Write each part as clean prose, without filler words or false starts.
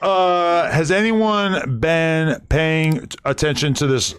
has anyone been paying attention to this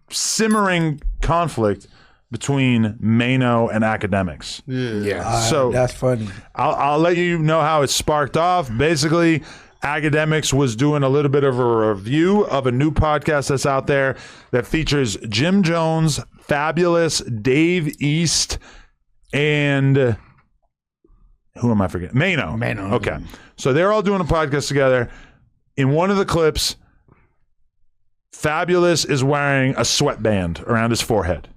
simmering conflict between Maino and Akademiks? Yeah. So that's funny. I'll let you know how it sparked off. Basically, Akademiks was doing a little bit of a review of a new podcast that's out there that features Jim Jones, Fabulous, Dave East, and who am I forgetting? Maino. Okay. So they're all doing a podcast together. In one of the clips, Fabulous is wearing a sweatband around his forehead.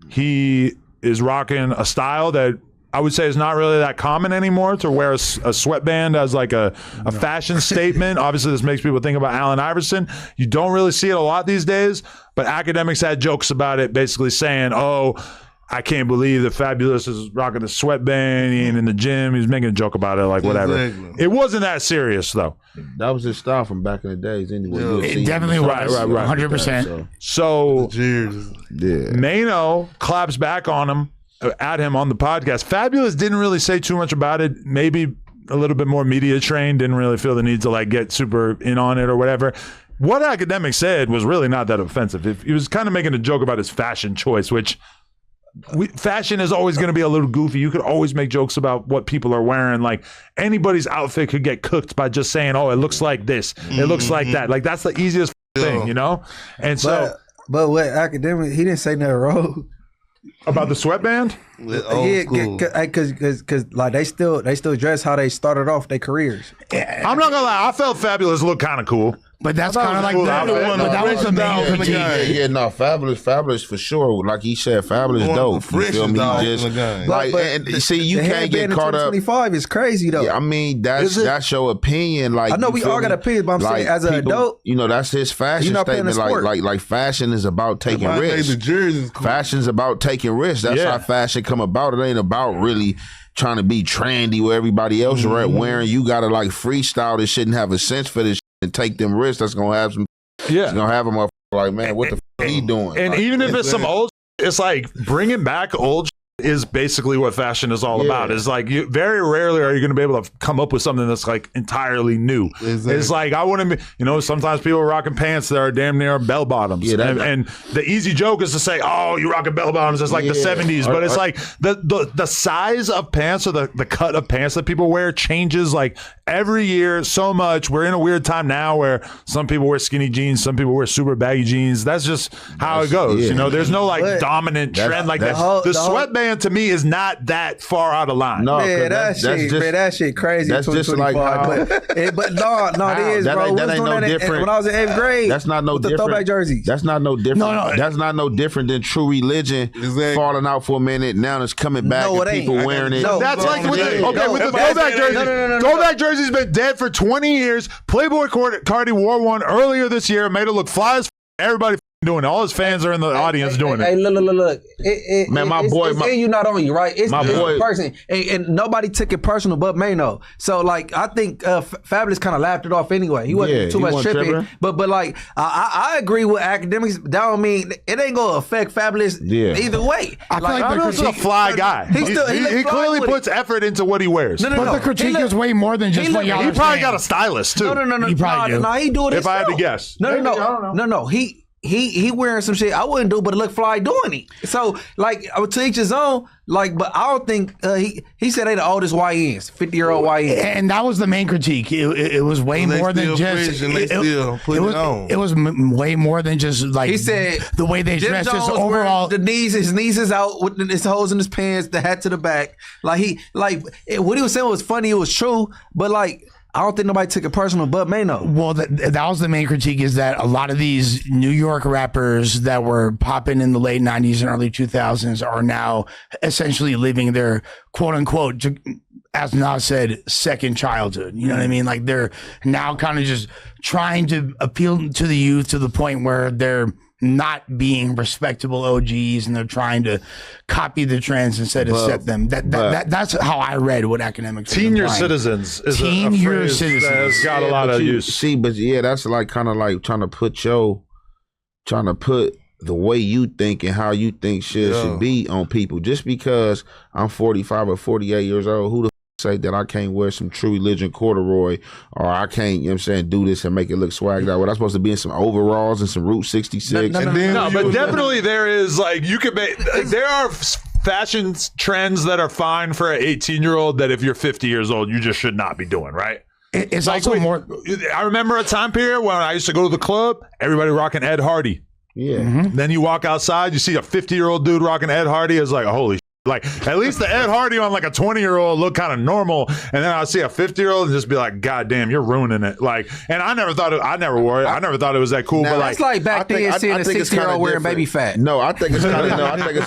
He is rocking a style that I would say is not really that common anymore, to wear a sweatband as like a fashion statement. Obviously, this makes people think about Allen Iverson. You don't really see it a lot these days, but Akademiks had jokes about it, basically saying, oh, I can't believe that Fabulous is rocking a sweatband. He ain't in the gym. He's making a joke about it, like whatever. Exactly. It wasn't that serious, though. That was his style from back in the days anyway. It definitely was. Right. 100%. So Maino claps back on him, at him on the podcast. Fabulous didn't really say too much about it. Maybe a little bit more media trained. Didn't really feel the need to like get super in on it or whatever. What Akademiks said was really not that offensive. He was kind of making a joke about his fashion choice, which fashion is always going to be a little goofy. You could always make jokes about what people are wearing. Like anybody's outfit could get cooked by just saying, "Oh, it looks like this. It looks like that." Like that's the easiest thing, you know. And so, but what Akademiks, he didn't say nothing wrong about the sweatband. Because like they still dress how they started off their careers. I'm not gonna lie, I felt Fabulous look kind of cool. But that's kind of like that was the main critique. No, Fabulous for sure. Like he said, Fabulous dope. You feel me? Just like, and see, you can't get caught up. 25 is crazy though. Yeah, I mean, that's your opinion. Like I know we all got opinions, but I'm saying as an adult, you know, that's his fashion statement. Like fashion is about taking risks. Fashion's about taking risks. That's how fashion come about. It ain't about really trying to be trendy where everybody else are wearing. You gotta like freestyle this shit and have a sense for this. And take them risks. That's gonna have some. Yeah, it's gonna have them up like, man, what the f he doing? And like, even if it's some old, it's like bringing back old is basically what fashion is all about. It's like very rarely are you going to be able to come up with something that's like entirely new. Exactly. It's like I want to be, you know, sometimes people are rocking pants that are damn near bell bottoms, and the easy joke is to say, "Oh, you rocking bell bottoms." It's like the '70s, but it's like the size of pants or the cut of pants that people wear changes like every year so much. We're in a weird time now where some people wear skinny jeans, some people wear super baggy jeans. That's just how it goes. You know, there's no like dominant trend like that. The sweatband to me is not that far out of line. No, man, that shit crazy. That's just like how, but no, it is, bro. That ain't no different. When I was in 8th grade, that's not no different. The throwback jerseys. That's not no different. No, that's not no different than True Religion falling out for a minute. Now it's coming back and people wearing it. No, that's like with the throwback jersey. Throwback jersey's been dead for 20 years. Playboy Cardi wore one earlier this year, made it look fly as everybody doing it. All his fans are in the audience doing it. Hey, look. Man, my boy. It's you, not on you, right? It's the person. And nobody took it personal but Maino. So, like, I think Fabulous kind of laughed it off anyway. He wasn't too much tripping. But like, I agree with Akademiks. That don't mean it ain't going to affect Fabulous either way. I feel like Fabulous is a fly guy. He clearly puts effort into what what he wears. But the critique is way more than just what y'all are saying. He probably got a stylist, too. No. He probably do. No, he do it if I had to guess. No. He wearing some shit I wouldn't do, but it look fly doing it. So, like, I would to each his own. Like, but I don't think he said they the oldest YNs, 50-year-old YNs, and that was the main critique. It was way more than just. It was way more than just like he said the way they dressed. Just overall, his knees is out with his holes in his pants, the hat to the back. Like what he was saying was funny. It was true, but like. I don't think nobody took it personal but Maino. Well, that was the main critique, is that a lot of these New York rappers that were popping in the late 90s and early 2000s are now essentially living their quote-unquote, as Nas said, second childhood. You know what I mean? Like they're now kind of just trying to appeal to the youth to the point where they're not being respectable OGs and they're trying to copy the trends instead of set them. That's how I read what Akademiks. Teen Year Citizens is a phrase that has got a lot of use. See, but that's like kind of like trying to put the way you think and how you think shit should be on people. Just because I'm 45 or 48 years old, who the say that I can't wear some True Religion corduroy, or I can't, you know what I'm saying, do this and make it look swagged out. What I'm supposed to be in some overalls and some Route 66. No, but definitely there is like you could make. There are fashion trends that are fine for an 18-year-old that if you're 50 years old, you just should not be doing, right? It's like also more. I remember a time period when I used to go to the club, everybody rocking Ed Hardy. Yeah. Mm-hmm. Then you walk outside, you see a 50-year-old dude rocking Ed Hardy. It's like, holy shit. Like, at least the Ed Hardy on like a 20-year-old look kind of normal. And then I'll see a 50-year-old and just be like, God damn, you're ruining it. Like, and I never wore it. I never thought it was that cool. Now, but that's like back then seeing a 60-year-old wearing baby fat. No, I think it's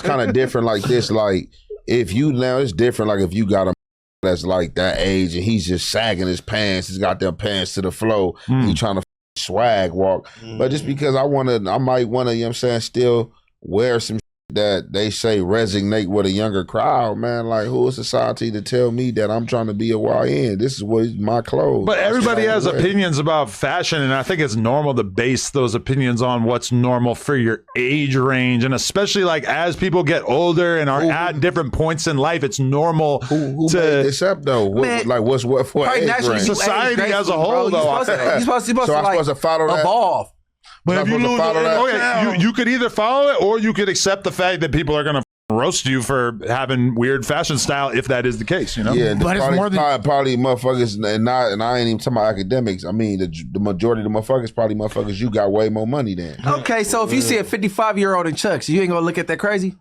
kind of different like this. Like, if you, now it's different. Like, if you got a that's like that age and he's just sagging his pants, he's got them pants to the floor, he trying to swag walk. But just because I might want to, you know what I'm saying, still wear some that they say resonate with a younger crowd, man. Like, who is society to tell me that I'm trying to be a YN? This is what my clothes. But everybody has opinions about fashion, and I think it's normal to base those opinions on what's normal for your age range, and especially like as people get older and are at different points in life, it's normal who to made this up though. What's what for age range? Society as a whole, though. You're supposed to follow that. Evolve. But if you lose you could either follow it or you could accept the fact that people are going to roast you for having weird fashion style if that is the case, you know? Yeah, but it's more than probably motherfuckers, and I ain't even talking about academics. I mean, the majority of the motherfuckers probably motherfuckers you got way more money than. Okay, so if you see a 55-year-old in Chucks, you ain't gonna look at that crazy?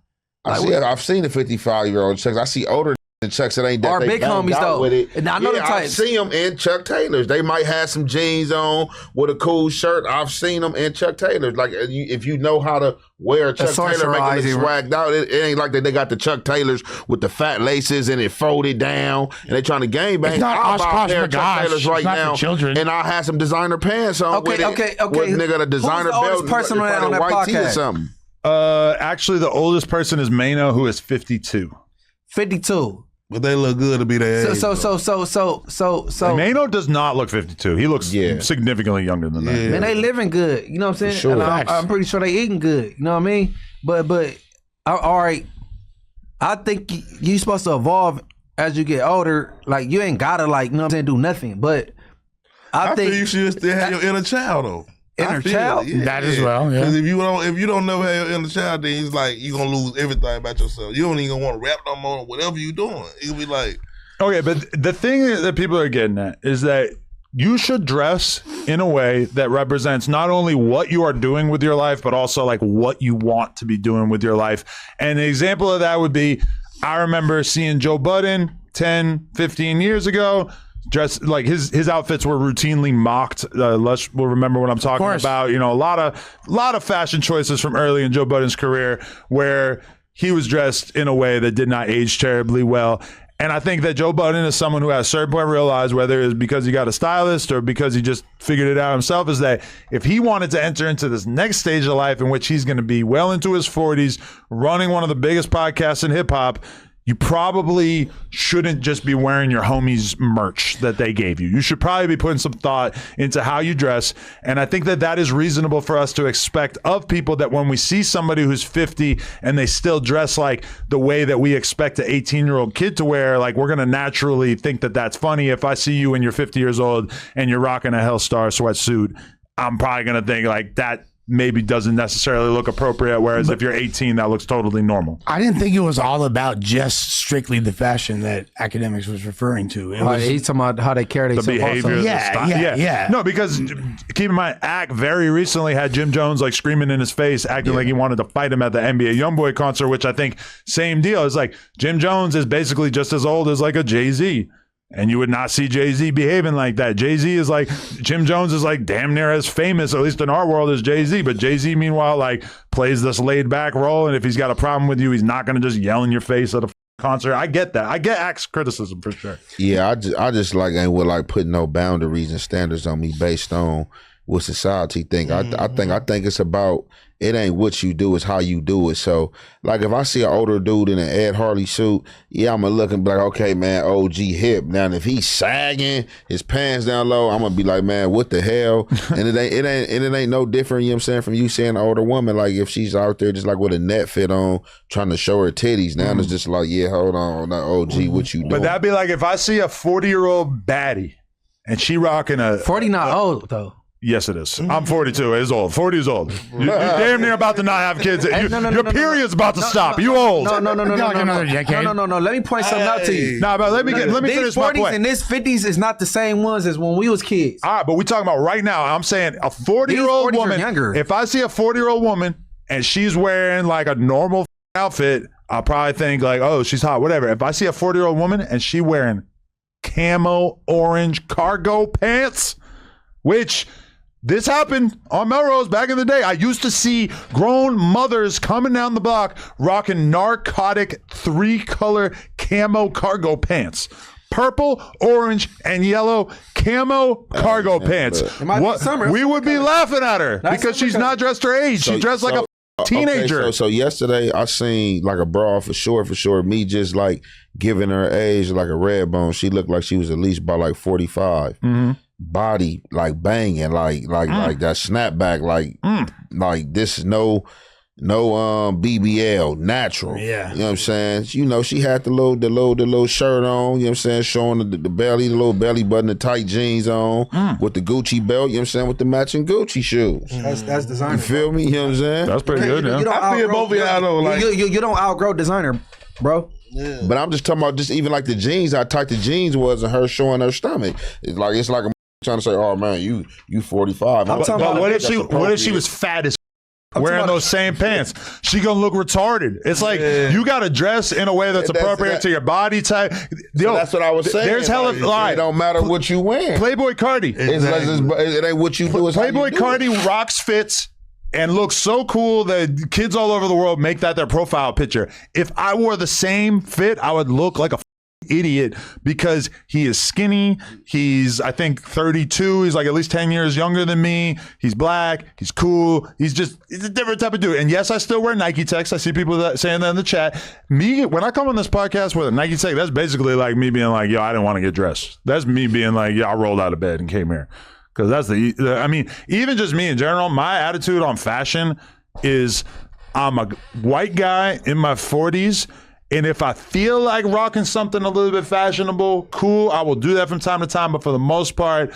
I've seen a 55-year-old Chucks. I see older Chucks that ain't that. Or big homies though. With it. And I know the types. I've seen them in Chuck Taylors. They might have some jeans on with a cool shirt. I've seen them in Chuck Taylors. Like if you know how to wear a Chuck Taylor, make it look swagged out. It ain't like that. They got the Chuck Taylors with the fat laces and it folded down, and they trying to gang bang. It's not I'll buy a pair of Chuck Taylors right now, children. and I have some designer pants on. Okay. With nigga the designer belt, person on that white tee or podcast? something. Actually, the oldest person is Maino, who is 52. 52. But they look good to be that age. So Maino does not look 52. He looks significantly younger than that. Man, they living good. You know what I'm saying? Sure. And I'm pretty sure they eating good. You know what I mean? But all right. I think you supposed to evolve as you get older. Like you ain't gotta like, you know what I'm saying, do nothing. But I think feel you should still have your inner child though. Inner child? That as well, yeah. Because if you don't never have your inner child, then it's like you gonna lose everything about yourself. You don't even want to rap no more. Whatever you doing, it'll be like. Okay, but the thing that people are getting at is that you should dress in a way that represents not only what you are doing with your life, but also like what you want to be doing with your life. And an example of that would be, I remember seeing Joe Budden 10, 15 years ago. Dressed like his outfits were routinely mocked. Lush will remember what I'm talking about. You know, a lot of fashion choices from early in Joe Budden's career where he was dressed in a way that did not age terribly well. And I think that Joe Budden is someone who at a certain point realized, whether it's because he got a stylist or because he just figured it out himself, is that if he wanted to enter into this next stage of life in which he's going to be well into his 40s, running one of the biggest podcasts in hip hop, you probably shouldn't just be wearing your homies' merch that they gave you. You should probably be putting some thought into how you dress. And I think that is reasonable for us to expect of people, that when we see somebody who's 50 and they still dress like the way that we expect an 18-year-old kid to wear, like we're going to naturally think that that's funny. If I see you when you're 50 years old and you're rocking a Hellstar sweatsuit, I'm probably going to think like that maybe doesn't necessarily look appropriate, whereas if you're 18, that looks totally normal. I didn't think it was all about just strictly the fashion that Akademiks was referring to. He's talking about how they carry the behavior. Yeah. No, because keep in mind, Ak very recently had Jim Jones like screaming in his face, acting like he wanted to fight him at the NBA Youngboy concert, which I think same deal. It's like Jim Jones is basically just as old as like a Jay-Z. And you would not see Jay-Z behaving like that. Jay-Z is like, Jim Jones is like damn near as famous, at least in our world, as Jay-Z. But Jay-Z, meanwhile, like plays this laid back role. And if he's got a problem with you, he's not going to just yell in your face at a concert. I get that. I get Ak's criticism for sure. Yeah, I just like ain't with like putting no boundaries and standards on me based on what society think. I think it's about, it ain't what you do, it's how you do it. So, like, if I see an older dude in an Ed Hardy suit, yeah, I'm gonna look and be like, okay, man, OG hip. Now, if he's sagging, his pants down low, I'm gonna be like, man, what the hell? And it ain't no different, you know what I'm saying, from you seeing an older woman, like, if she's out there just like with a net fit on, trying to show her titties. Now it's just like, yeah, hold on, not OG, what you doing? But that'd be like if I see a 40-year-old baddie and she rocking a 40 not old though. Yes, it is. I'm 42. It's old. 40 is old. You're damn near about to not have kids. Your period's about to stop. You old. No. Let me point something out to you. Nah, but let me finish my point. These 40s and this 50s is not the same ones as when we was kids. All right, but we talking about right now. I'm saying a 40-year-old woman. If I see a 40-year-old woman and she's wearing like a normal outfit, I'll probably think like, oh, she's hot, whatever. If I see a 40-year-old woman and she wearing camo orange cargo pants, which this happened on Melrose back in the day. I used to see grown mothers coming down the block rocking narcotic 3-color camo cargo pants. Purple, orange, and yellow camo cargo pants. We would be laughing at her because she's not dressed her age. She dressed like a teenager. Okay, so yesterday I seen like a bra for sure. Me just like giving her age like a red bone. She looked like she was at least about like 45. Mm-hmm. Body like banging, like that snapback, like this is no BBL, natural. Yeah, you know what I'm saying. You know, she had the little shirt on. You know what I'm saying, showing the belly, the little belly button, the tight jeans on with the Gucci belt. You know what I'm saying, with the matching Gucci shoes. That's designer. You feel me? You know what I'm saying. That's pretty good. Yeah. I feel both of y'all though. Like you don't outgrow designer, bro. Yeah. But I'm just talking about just even like the jeans, how tight the jeans was, and her showing her stomach. It's like a trying to say, oh man, you 45. But what if she was fat as wearing those same pants? She gonna look retarded. It's like you gotta dress in a way that's appropriate to your body type. So that's what I was saying. There's hella it don't matter what you wear. Playboy Cardi. It ain't what you do. It's Playboy Cardi rocks fits and looks so cool that kids all over the world make that their profile picture. If I wore the same fit, I would look like a idiot because he is skinny. He's, I think, 32. He's like at least 10 years younger than me. He's black. He's cool. He's a different type of dude. And yes, I still wear Nike Techs. I see people saying that in the chat. Me, when I come on this podcast with a Nike Tech, that's basically like me being like, yo, I didn't want to get dressed. That's me being like, yeah, I rolled out of bed and came here. Because that's I mean, even just me in general, my attitude on fashion is I'm a white guy in my 40s. And if I feel like rocking something a little bit fashionable, cool, I will do that from time to time. But for the most part,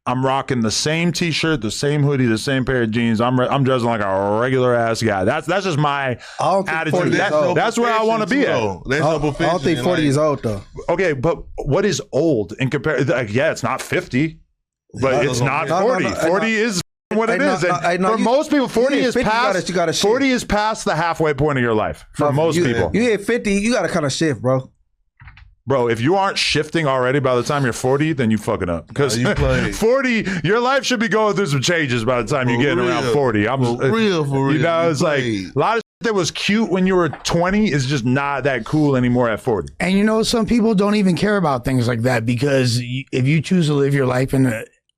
I'm rocking the same T-shirt, the same hoodie, the same pair of jeans. I'm dressing like a regular ass guy. That's just my attitude. That's where I want to be at. I don't think 40 is old though. Okay, but what is old in comparison? Like, yeah, it's not 50, but it's not 40. 40 is what it is. For most people, 40 is past. 40 is past the halfway point of your life. For most people, you hit 50, you got to kind of shift, bro. Bro, if you aren't shifting already by the time you're 40, then you fucking up. Because 40, your life should be going through some changes by the time you get around 40. For real. You know, it's like a lot of shit that was cute when you were 20 is just not that cool anymore at 40. And you know, some people don't even care about things like that because if you choose to live your life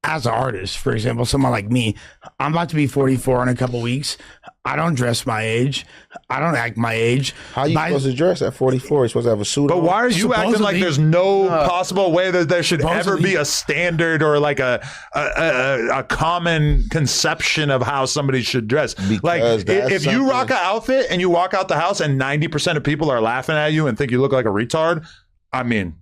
as an artist, for example, someone like me, I'm about to be 44 in a couple weeks. I don't dress my age. I don't act my age. How you supposed to dress at 44? You're supposed to have a suit on. But why are you acting like there's no possible way that there should ever be a standard or like a common conception of how somebody should dress? Because like if you rock an outfit and you walk out the house and 90% of people are laughing at you and think you look like a retard, I mean,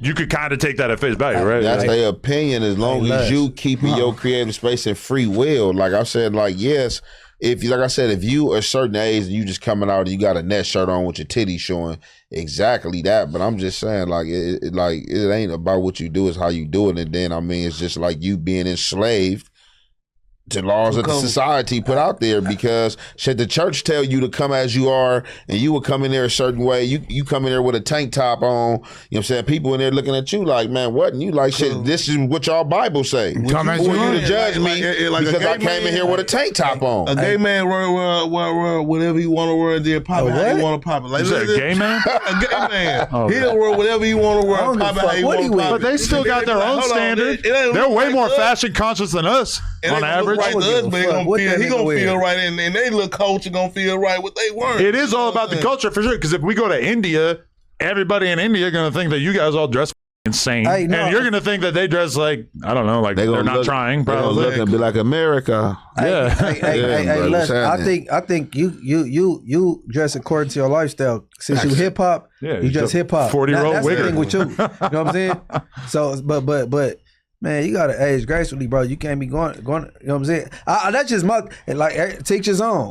you could kind of take that at face value, right? That's their opinion as long as you keeping your creative space and free will. Like I said, like, yes, if you, like I said, if you a certain age and you just coming out and you got a net shirt on with your titties showing, exactly that. But I'm just saying, like, it ain't about what you do, it's how you do it. And then, I mean, it's just like you being enslaved to laws that the society put out there, because should the church tell you to come as you are and you would come in there a certain way, you come in there with a tank top on, you know what I'm saying, people in there looking at you like, man, what? And you like, shit, this is what y'all Bible say. Who are you to judge me because I came in here with a tank top on? A gay man wear whatever you want to wear and then pop it how you want to pop it. Like, is that a gay man? A gay man. He'll wear whatever you want to wear and pop it how you want to pop it. But they still got their own standard. They're way more fashion conscious than us. on average. Right to us, but he gonna feel right, and they little culture gonna feel right what they weren't. It is all about the culture for sure. Because if we go to India, everybody in India gonna think that you guys all dress insane, and you're gonna think that they dress like, I don't know, like they're not trying. Probably look and be like America. Hey, Les, I think you dress according to your lifestyle. Since you hip hop, you dress hip hop. 40-year-old that's wigger. the thing with you. You know what I'm saying? So, but. Man, you gotta age gracefully, bro. You can't be going. You know what I'm saying? That's just my teach his own.